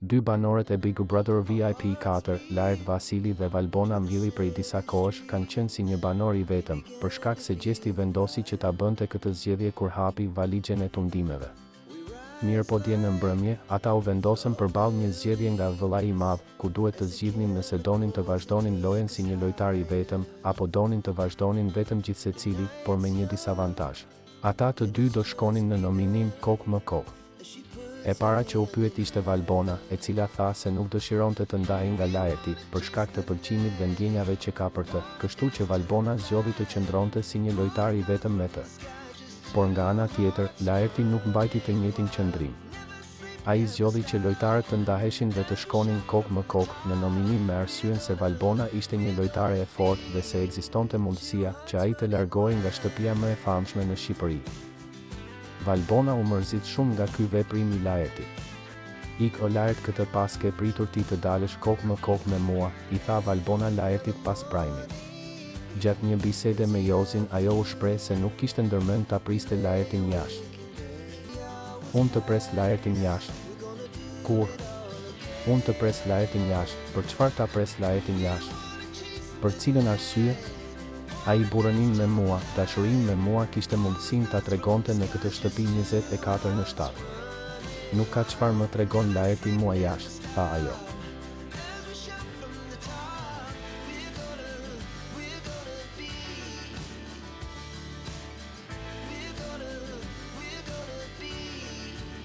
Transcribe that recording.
Dy banorët e Big Brother VIP 4, Lajert Vasili dhe Valbona Mbilli prej disa kohësh kanë qenë si një banor i vetëm, për shkak se Gjesti vendosi që ta bënte këtë zgjedhje kur hapi valigjen e tundimeve. Mirë po dje në mbrëmje, ata u vendosën përballë një zgjedhje nga vëllai i madh, ku duhet të zgjidhnin nëse donin të vazhdonin lojën si një lojtar i vetëm, apo donin të vazhdonin vetëm gjithsecili, por me një disavantazh. Ata të dy do shkonin në nominim kokë më kokë. E para që u pyet ishte Valbona, e cila tha se nuk dëshironte të ndahej nga Lajerti, për shkak të pëlqimit dhe ndjenjave që ka për të, kështu që Valbona zgjodhi të qëndronte si një lojtar i vetëm me të. Por nga ana tjetër, Lajerti nuk mbajti të njëjtin qëndrim. Ai zgjodhi që lojtarët të ndaheshin dhe të shkonin kokë më kokë në nominim me arsyen se Valbona ishte një lojtare e fortë dhe se ekzistonte mundësia që ai të largohej nga shtëpia më e famshme në Shqipëri. Valbona u mërzit shumë nga ky veprim i Lajertit. "Ik o Lajert, këtë pas ke pritur ti të dalësh kokë më kokë me mua", i tha Valbona Lajertit pas prajmit. Gjatë një bisede me Jozin, ajo u shpreh se nuk kishte ndërmend ta priste Lajertin jashtë. "Unë të pres Lajertin jashtë." "Kur?" "Unë të pres Lajertin jashtë." "Për çfarë ta pres Lajertin jashtë?" "Për cilën arsye?" "Ai burrënin me mua, dashurin me mua kishte mundësinë ta tregonte në këtë shtëpi 24 në 7. Nuk ka çfarë më tregon Lajerti mua jashtë", tha ajo.